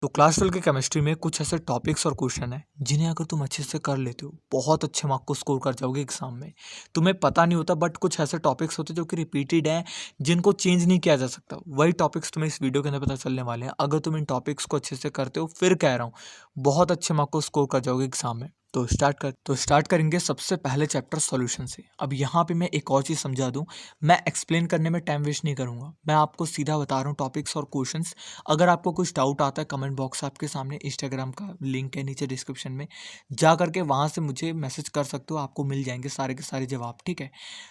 तो क्लास 12 की केमिस्ट्री में कुछ ऐसे टॉपिक्स और क्वेश्चन हैं जिन्हें अगर तुम अच्छे से कर लेते हो बहुत अच्छे मार्क को स्कोर कर जाओगे एग्जाम में। तुम्हें पता नहीं होता बट कुछ ऐसे टॉपिक्स होते हैं जो कि रिपीटेड हैं, जिनको चेंज नहीं किया जा सकता। वही टॉपिक्स तुम्हें इस वीडियो के अंदर पता चलने वाले हैं। अगर तुम इन टॉपिक्स को अच्छे से करते हो फिर कह रहा हूँ बहुत अच्छे मार्क को स्कोर कर जाओगे एग्जाम में। तो स्टार्ट करेंगे सबसे पहले चैप्टर सॉल्यूशन से। अब यहाँ पे मैं एक और चीज़ समझा दूँ, मैं एक्सप्लेन करने में टाइम वेस्ट नहीं करूँगा, मैं आपको सीधा बता रहा हूँ टॉपिक्स और क्वेश्चंस। अगर आपको कुछ डाउट आता है कमेंट बॉक्स आपके सामने, इंस्टाग्राम का लिंक है नीचे डिस्क्रिप्शन में, जा करके वहाँ से मुझे मैसेज कर सकते हो, आपको मिल जाएंगे सारे के सारे जवाब। ठीक है,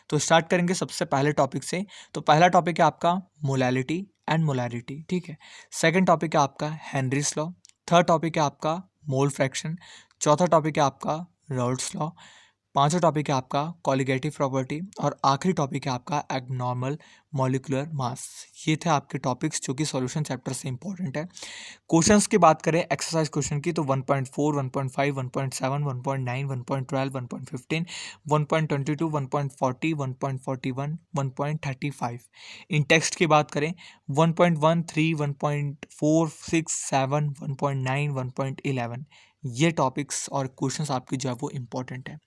तो स्टार्ट करेंगे सबसे पहले टॉपिक से। तो पहला टॉपिक है आपका मोलैलिटी एंड मोलैरिटी। ठीक है, सेकेंड टॉपिक है आपका हेनरीज लॉ। थर्ड टॉपिक है आपका मोल फ्रैक्शन। चौथा टॉपिक है आपका राउल्ट्स लॉ। पांचवा टॉपिक है आपका कॉलिगेटिव प्रॉपर्टी और आखिरी टॉपिक है आपका एबनॉर्मल मॉलिक्यूलर मास। ये थे आपके टॉपिक्स जो कि सॉल्यूशन चैप्टर से इंपॉर्टेंट है। क्वेश्चंस की बात करें एक्सरसाइज क्वेश्चन की तो 1.4, 1.5, 1.7, 1.9, 1.12, 1.15, 1.22, 1.40, 1.41, 1.35। इन टेक्स्ट की बात करें 1.13, 1.4, 6, 7, 1.9, 1.11। ये टॉपिक्स और क्वेश्चंस आपकी जो है वो इंपॉर्टेंट है।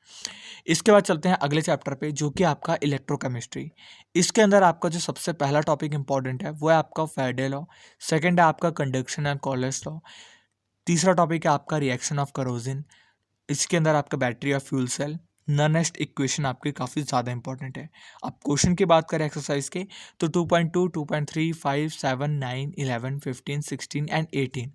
इसके बाद चलते हैं अगले चैप्टर पे जो कि आपका इलेक्ट्रोकेमिस्ट्री। इसके अंदर आपका जो सबसे पहला टॉपिक इंपॉर्टेंट है वो है आपका फैराडे लॉ। सेकंड है आपका कंडक्शन एंड कॉलेस लॉ। तीसरा टॉपिक है आपका रिएक्शन ऑफ करोजन। इसके अंदर आपका battery of fuel cell. Nernst equation आपकी काफ़ी ज़्यादा इंपॉर्टेंट है। अब क्वेश्चन की बात करें एक्सरसाइज के तो 2.2, 2.3, 5, 7, 9, 11, 15, 16 एंड 18।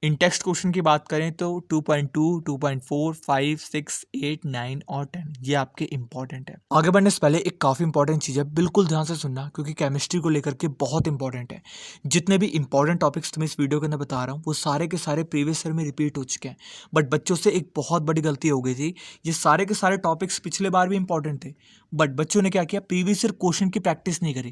इन टेक्स्ट क्वेश्चन की बात करें तो 2.2, 2.4, 5, 6, 8, 9 और 10 ये आपके इंपॉर्टेंट है। आगे बढ़ने से पहले एक काफ़ी इंपॉर्टेंट चीज़ है, बिल्कुल ध्यान से सुनना क्योंकि केमिस्ट्री को लेकर के बहुत इंपॉर्टेंट है। जितने भी इंपॉर्टेंट टॉपिक्स तुम्हें इस वीडियो के अंदर बता रहा हूँ वो सारे के सारे प्रीवियस ईयर में रिपीट हो चुके हैं। बट बच्चों से एक बहुत बड़ी गलती हो गई थी, ये सारे के सारे टॉपिक्स पिछले बार भी इंपॉर्टेंट थे बट बच्चों ने क्या किया, प्रीवियस ईयर क्वेश्चन की प्रैक्टिस नहीं करी।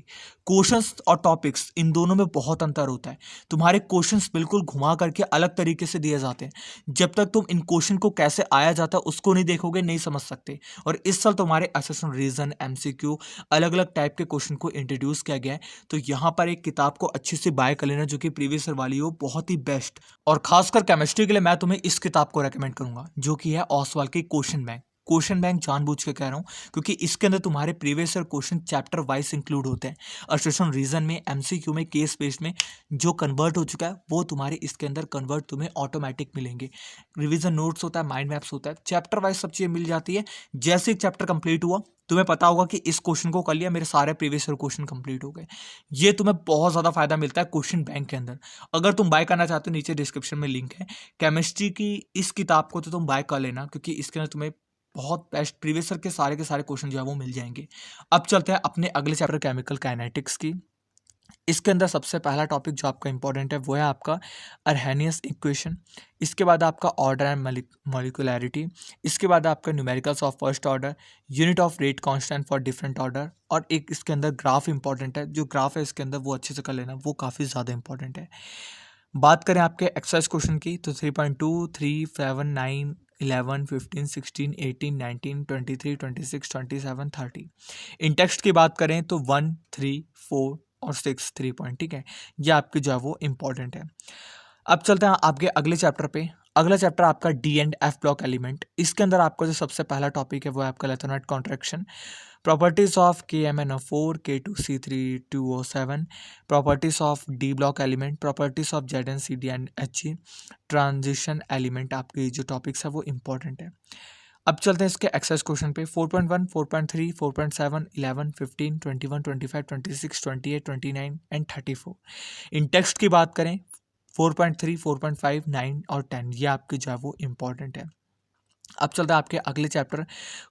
क्वेश्चंस और टॉपिक्स इन दोनों में बहुत अंतर होता है। तुम्हारे क्वेश्चंस बिल्कुल घुमा करके अलग तरीके से दिए जाते हैं। जब तक तुम इन क्वेश्चन को कैसे आया जाता है उसको नहीं देखोगे नहीं समझ सकते। और इस साल तुम्हारे असेसमेंट रीजन एमसीक्यू अलग अलग टाइप के क्वेश्चन को इंट्रोड्यूस किया गया है। तो यहाँ पर एक किताब को अच्छे से बाय कर लेना जो कि प्रीवियस ईयर वाली हो, बहुत ही बेस्ट। और खासकर केमिस्ट्री के लिए मैं तुम्हें इस किताब को रेकमेंड करूंगा जो कि है ओसवाल की क्वेश्चन बैंक। क्वेश्चन बैंक जानबूझ के कह रहा हूँ क्योंकि इसके अंदर तुम्हारे previous year question chapter wise include होते हैं। असिस्टेंट रीजन में, एमसीक्यू में, केस बेस्ड में जो कन्वर्ट हो चुका है वो तुम्हारे इसके अंदर कन्वर्ट तुम्हें ऑटोमेटिक मिलेंगे। रिवीजन नोट्स होता है, माइंड मैप्स होता है, चैप्टर वाइज सब चीज़ें मिल जाती है। जैसे एक चैप्टर कंप्लीट हुआ तुम्हें पता होगा कि इस क्वेश्चन को कर लिया, मेरे सारे प्रीवियस ईयर क्वेश्चन कंप्लीट हो गए। ये तुम्हें बहुत ज़्यादा फायदा मिलता है क्वेश्चन बैंक के अंदर। अगर तुम बाय करना चाहते हो नीचे डिस्क्रिप्शन में लिंक है। केमिस्ट्री की इस किताब को तो तुम बाय कर लेना क्योंकि इसके अंदर तुम्हें बहुत बेस्ट प्रीवियस ईयर के सारे क्वेश्चन जो है वो मिल जाएंगे। अब चलते हैं अपने अगले चैप्टर केमिकल काइनेटिक्स की। इसके अंदर सबसे पहला टॉपिक जो आपका इंपॉर्टेंट है वो है आपका अर्हेनियस इक्वेशन। इसके बाद आपका ऑर्डर एंड मॉलिक्यूलैरिटी। इसके बाद आपका numericals of first order, unit of rate constant for different order और एक इसके अंदर ग्राफ इंपॉर्टेंट है। जो ग्राफ है इसके अंदर वो अच्छे से कर लेना, वो काफ़ी ज़्यादा इंपॉर्टेंट है। बात करें आपके एक्सरसाइज क्वेश्चन की तो 3.2, 3, 7, 9, 11, 15, 16, 18, 19, 23, 26, 27, 30। इन टेक्स्ट की बात करें तो 1, 3, 4 और 6 3 पॉइंट। ठीक है, ये आपकी जो है वो इंपॉर्टेंट है। अब चलते हैं आपके अगले चैप्टर पे। अगला चैप्टर आपका D and F block element. इसके अंदर आपका जो सबसे पहला टॉपिक है वो है आपका lanthanide contraction, properties of KMnO4, K2C32O7, properties of D block element, properties of ZnCd and He, transition element. आपके जो टॉपिक्स है वो इंपॉर्टेंट है। अब चलते हैं इसके एक्सरसाइज क्वेश्चन पे। 4.1, 4.3, 4.7, 11, 15, 21, 25, 26, 28, 29 एंड 34। इन टेक्स्ट की बात करें 4.3, 4.5, 9 और 10 ये आपकी जो है वो इंपॉर्टेंट है। अब चलते हैं आपके अगले चैप्टर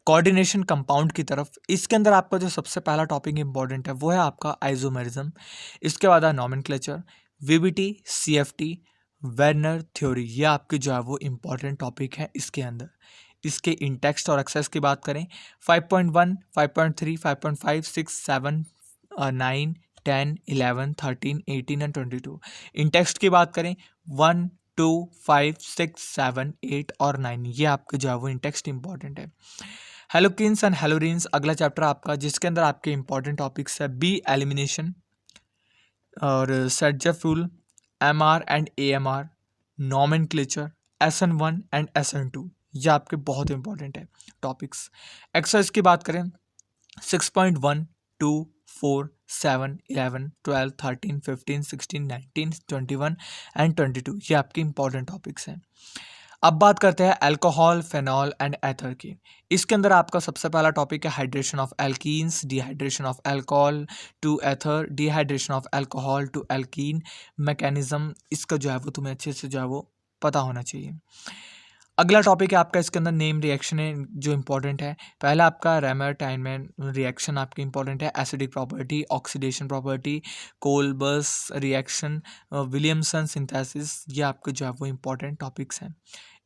कोऑर्डिनेशन कंपाउंड की तरफ। इसके अंदर आपका जो सबसे पहला टॉपिक इंपॉर्टेंट है वो है आपका आइसोमेरिज्म। इसके बाद है nomenclature, VBT, CFT, Werner theory. ये आपके जो है वो इंपॉर्टेंट टॉपिक है इसके अंदर। इसके इन टेक्स्ट और एक्सेस की बात करें 5.1, 5.3, 5.5, 6, 7, 9, 10, 11, 13, 18 एंड 22। इन टेक्स्ट की बात करें 1, 2, 5, 6, 7, 8 और 9। ये आपके जो है वो इन टेक्स्ट इंपॉर्टेंट है। हेलोकिन्स एंड हेलोरिन्स अगला चैप्टर आपका जिसके अंदर आपके इंपॉर्टेंट टॉपिक्स है बी एलिमिनेशन और सेटजेफ्यूल, MR and AMR, nomenclature, SN1 and SN2, ये आपके बहुत इंपॉर्टेंट है टॉपिक्स। एक्सरसाइज की बात करें 6.1, 2, 4, 7, 11, 12, 13, 15, 16, 19, 21 एंड 22, ये आपके इंपॉर्टेंट टॉपिक्स हैं। अब बात करते हैं अल्कोहल, फेनॉल एंड एथर की। इसके अंदर आपका सबसे पहला टॉपिक है hydration of alkenes, dehydration of alcohol to ether, dehydration of alcohol to alkene, mechanism, इसका जो है वो तुम्हें अच्छे से जो है वो पता होना चाहिए। अगला टॉपिक है आपका इसके अंदर नेम रिएक्शन है जो इंपॉर्टेंट है। पहला आपका रेमर-टाइनमैन रिएक्शन आपकी इंपॉर्टेंट है, acidic property, oxidation property, Kolbe's reaction, Williamson synthesis, ये आपके जो है वो इंपॉर्टेंट टॉपिक्स हैं।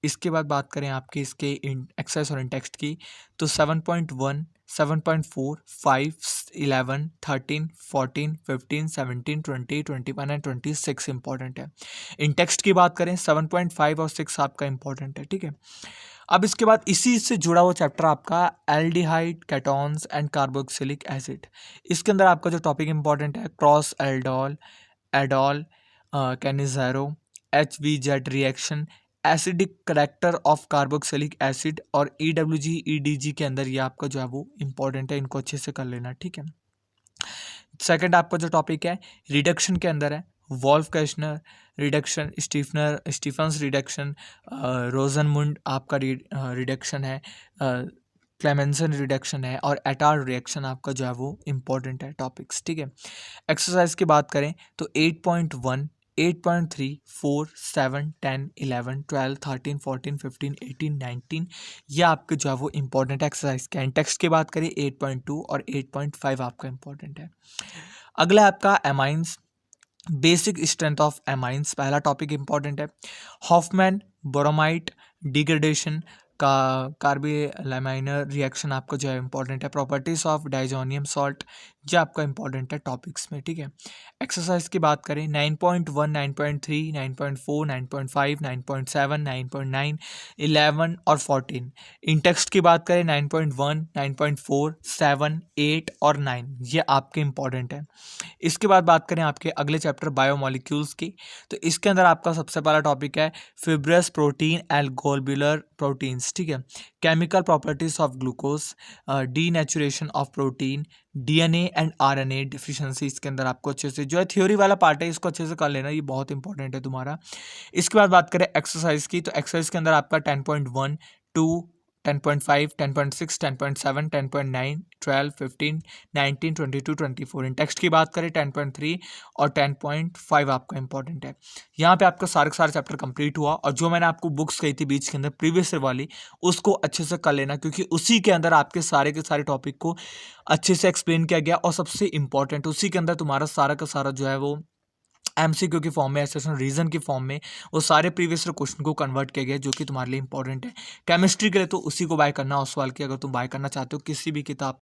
इसके बाद बात करें आपके इसके एक्सरसाइज और इंटेक्स्ट की, तो 7.1, 7.4, 5, 11, 13, 14, 15, 17, 20, 21 एंड 26 इंपॉर्टेंट है। इंटेक्स्ट की बात करें 7.5 और 6 आपका इंपॉर्टेंट है, ठीक है। अब इसके बाद इसी से जुड़ा हुआ चैप्टर आपका एल्डिहाइड, केटॉन्स एंड कार्बोक्सिलिक एसिड। इसके अंदर आपका जो टॉपिक इंपॉर्टेंट है cross aldol, Adol, कैनिज़ेरो, HVZ reaction, acidic character of carboxylic acid और EWG, EDG के अंदर ये आपका जो है वो इंपॉर्टेंट है, इनको अच्छे से कर लेना, ठीक है। सेकंड आपका जो टॉपिक है रिडक्शन के अंदर है वॉल्फ-केस्नर रिडक्शन, स्टीफन्स रिडक्शन, रोजनमुंड आपका रिडक्शन है, क्लेमेंसन रिडक्शन है और एटार रिएक्शन आपका जो है वो इंपॉर्टेंट है टॉपिक्स, ठीक है। एक्सरसाइज की बात करें तो 8.1, 8.3, 4, 7, 10, 11, 12, 13, 14, 15, 18, 19, ये आपके जो है वो इंपॉर्टेंट एक्सरसाइज के हैं। टेक्स्ट की बात करें 8.2 और 8.5 आपका इंपॉर्टेंट है। अगला आपका amines, basic strength of amines, पहला टॉपिक इंपॉर्टेंट है। हॉफमैन बोरोमाइट डिग्रेडेशन का कार्बोलैमाइनर रिएक्शन आपका जो है इंपॉर्टेंट है। प्रॉपर्टीज ऑफ डाइजोनियम सॉल्ट, ये आपका इंपॉर्टेंट है टॉपिक्स में, ठीक है। एक्सरसाइज की बात करें 9.1, 9.3, 9.4, 9.5, 9.7, 9.9, 11 और 14। इंटेक्स्ट की बात करें 9.1, 9.4, 7, 8 और 9, ये आपके इंपॉर्टेंट है। इसके बाद बात करें आपके अगले चैप्टर बायोमोलिक्यूल्स की, तो इसके अंदर आपका सबसे पहला टॉपिक है fibrous protein and globular proteins, ठीक है। Chemical properties of glucose, denaturation of protein, DNA and RNA deficiency, इसके अंदर आपको अच्छे से जो है थ्योरी वाला पार्ट है इसको अच्छे से कर लेना, ये बहुत इंपॉर्टेंट है तुम्हारा। इसके बाद बात करें एक्सरसाइज की, तो एक्सरसाइज के अंदर आपका 10.1, 2, 10.5, 10.6, 10.7, 10.9, 12, 15, 19, 22, 24। इन टेक्स्ट की बात करें 10.3 और 10.5 आपका इंपॉर्टेंट है। यहाँ पे आपका सारे चैप्टर कंप्लीट हुआ और जो मैंने आपको बुक्स कही थी बीच के अंदर प्रीवियस वाली, उसको अच्छे से कर लेना क्योंकि उसी के अंदर आपके सारे के सारे टॉपिक को अच्छे से एक्सप्लेन किया गया और सबसे इंपॉर्टेंट उसी के अंदर तुम्हारा सारा का सारा जो है वो MCQ की फॉर्म में, एसेशन रीजन की फॉर्म में वो सारे प्रीवियस क्वेश्चन को कन्वर्ट किया गया जो कि तुम्हारे लिए इंपॉर्टेंट है। केमिस्ट्री के लिए तो उसी को बाय करना, उस सवाल की अगर तुम बाय करना चाहते हो किसी भी किताब